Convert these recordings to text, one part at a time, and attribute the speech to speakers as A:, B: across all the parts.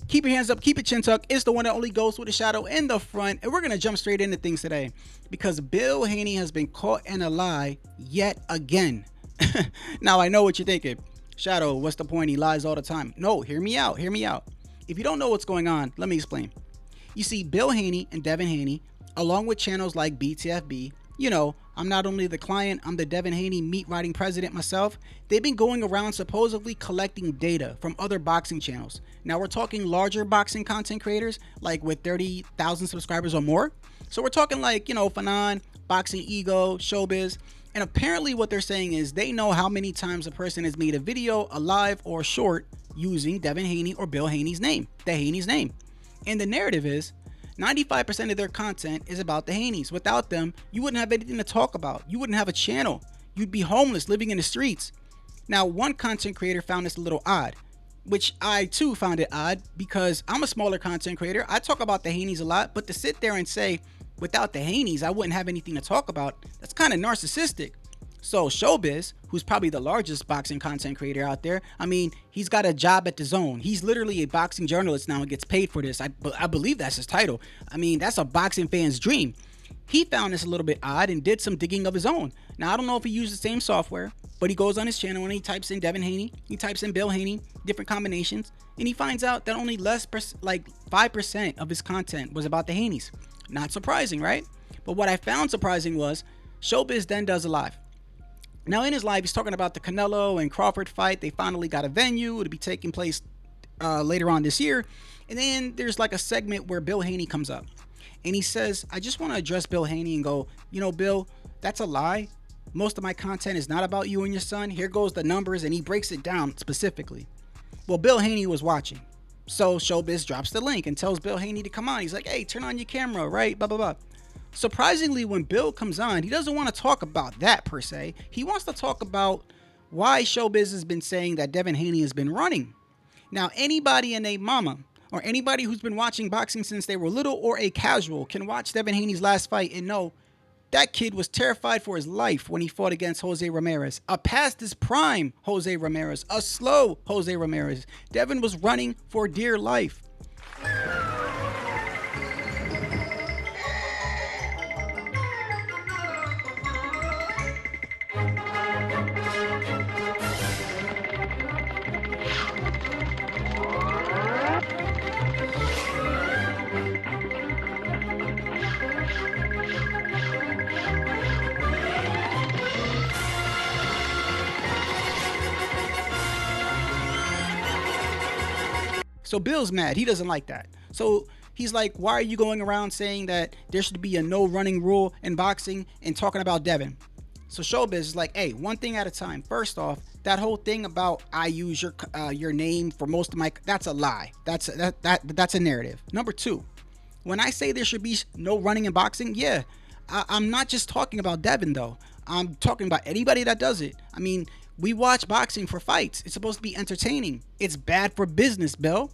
A: Keep your hands up, keep your chin tucked. It's the one that only goes with the shadow in the front. And we're going to jump straight into things today because Bill Haney has been caught in a lie yet again. Now, I know what you're thinking. Shadow, what's the point? He lies all the time. No, hear me out. Hear me out. If you don't know what's going on, let me explain. You see, Bill Haney and Devin Haney, along with channels like BTFB, you know, I'm not only the client, I'm the Devin Haney meat riding president myself. They've been going around supposedly collecting data from other boxing channels. Now we're talking larger boxing content creators, like with 30,000 subscribers or more. So we're talking like, you know, Fanon, Boxing Ego, ShowBizz. And apparently what they're saying is they know how many times a person has made a video, a live, or a short using Devin Haney or Bill Haney's name, the Haney's name. And the narrative is 95% of their content is about the Haneys. Without them, you wouldn't have anything to talk about. You wouldn't have a channel. You'd be homeless, living in the streets. Now, one content creator found this a little odd, which I too found it odd because I'm a smaller content creator. I talk about the Haneys a lot, but to sit there and say, without the Haneys, I wouldn't have anything to talk about, that's kind of narcissistic. So ShowBizz, who's probably the largest boxing content creator out there, I mean, he's got a job at the Zone. He's literally a boxing journalist now and gets paid for this. I believe that's his title. I mean, that's a boxing fan's dream. He found this a little bit odd and did some digging of his own. Now, I don't know if he used the same software, but he goes on his channel and he types in Devin Haney, he types in Bill Haney, different combinations, and he finds out that only like 5% of his content was about the Haneys. Not surprising, right? But what I found surprising was ShowBizz then does a live. Now, in his live, he's talking about the Canelo and Crawford fight. They finally got a venue. It'll be taking place later on this year. And then there's like a segment where Bill Haney comes up. And he says, I just want to address Bill Haney and go, you know, Bill, that's a lie. Most of my content is not about you and your son. Here goes the numbers. And he breaks it down specifically. Well, Bill Haney was watching. So ShowBizz drops the link and tells Bill Haney to come on. He's like, hey, turn on your camera, right? Blah, blah, blah. Surprisingly, when Bill comes on, he doesn't want to talk about that per se. He wants to talk about why ShowBizz has been saying that Devin Haney has been running. Now, anybody and a mama or anybody who's been watching boxing since they were little or a casual can watch Devin Haney's last fight and know that kid was terrified for his life when he fought against Jose Ramirez. A past his prime Jose Ramirez, a slow Jose Ramirez. Devin was running for dear life. So Bill's mad. He doesn't like that. So he's like, why are you going around saying that there should be a no running rule in boxing and talking about Devin? So ShowBizz is like, hey, one thing at a time. First off, that whole thing about I use your name for most of my, that's a lie. That's a narrative. Number two, when I say there should be no running in boxing, yeah, I'm not just talking about Devin though. I'm talking about anybody that does it. I mean, we watch boxing for fights. It's supposed to be entertaining. It's bad for business, Bill.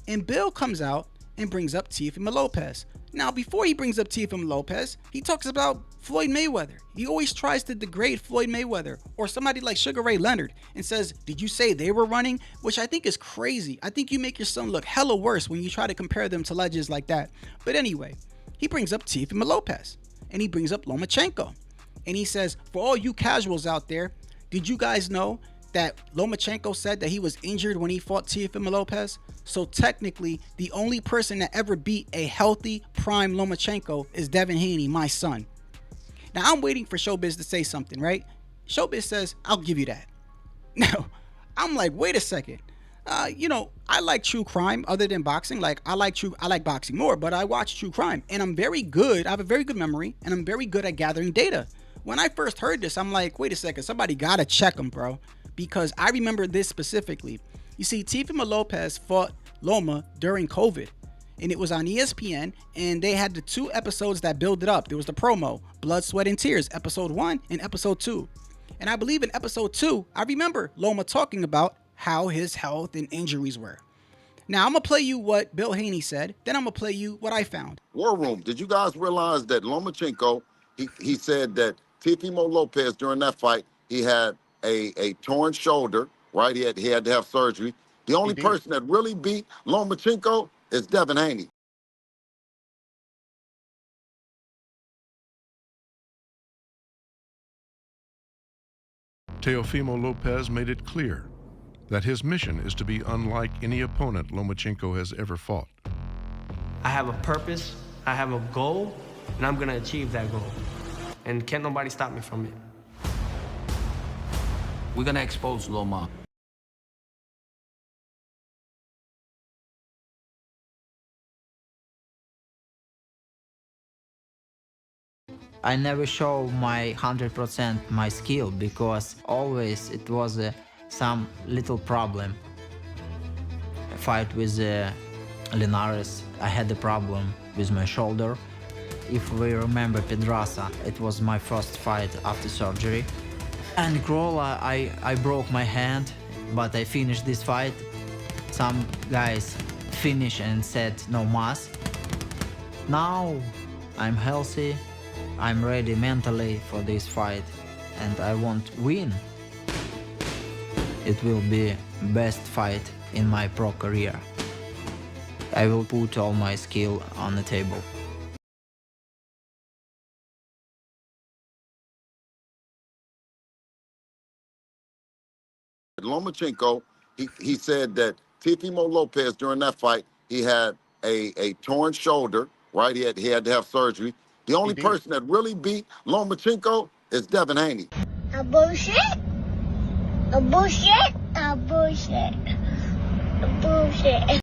A: And Bill comes out and brings up Teofimo Lopez. Now, before he brings up Teofimo Lopez, he talks about Floyd Mayweather. He always tries to degrade Floyd Mayweather or somebody like Sugar Ray Leonard and says, did you say they were running? Which I think is crazy. I think you make your son look hella worse when you try to compare them to legends like that. But anyway, he brings up Teofimo Lopez and he brings up Lomachenko. And he says, for all you casuals out there, did you guys know that Lomachenko said that he was injured when he fought Teofimo Lopez? So technically, the only person that ever beat a healthy prime Lomachenko is Devin Haney, my son. Now, I'm waiting for ShowBizz to say something, right? ShowBizz says, I'll give you that. Now, I'm like, wait a second. You know, I like true crime other than boxing. Like, I like boxing more, but I watch true crime. And I'm very good. I have a very good memory, and I'm very good at gathering data. When I first heard this, I'm like, wait a second. Somebody got to check him, bro. Because I remember this specifically. You see, Teofimo Lopez fought Loma during COVID. And it was on ESPN, and they had the two episodes that build it up. There was the promo, Blood, Sweat, and Tears, episode 1 and episode 2. And I believe in episode 2, I remember Loma talking about how his health and injuries were. Now, I'm going to play you what Bill Haney said, then I'm going to play you what I found.
B: War Room, did you guys realize that Lomachenko, he said that Teofimo Lopez, during that fight, he had a torn shoulder, right? He had to have surgery. The
A: He
B: only
A: did.
B: person that really beat Lomachenko is Devin Haney.
C: Teofimo Lopez made it clear that his mission is to be unlike any opponent Lomachenko has ever fought.
D: I have a purpose, I have a goal, and I'm gonna achieve that goal. And can't nobody stop me from it.
E: We're gonna expose Loma.
F: I never show my 100% my skill because always it was some little problem. A fight with Linares, I had a problem with my shoulder. If we remember Pedraza, it was my first fight after surgery. And Grola, I broke my hand, but I finished this fight. Some guys finished and said no mas. Now I'm healthy. I'm ready mentally for this fight and I want to win. It will be best fight in my pro career. I will put all my skill on the table.
B: Lomachenko, he said that Teofimo Lopez during that fight, he had a torn shoulder, right? He had to have surgery. The only
A: did.
B: person that really beat Lomachenko is Devin Haney.
G: A bullshit. A bullshit. A bullshit. A bullshit.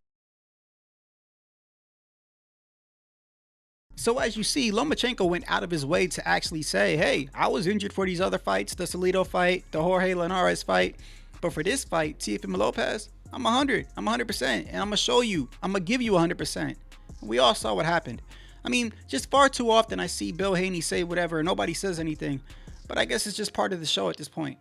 A: So as you see, Lomachenko went out of his way to actually say, hey, I was injured for these other fights, the Salido fight, the Jorge Linares fight. But for this fight, Teofimo Lopez, I'm 100. I'm 100%. And I'm going to show you. I'm going to give you 100%. We all saw what happened. I mean, just far too often I see Bill Haney say whatever and nobody says anything. But I guess it's just part of the show at this point.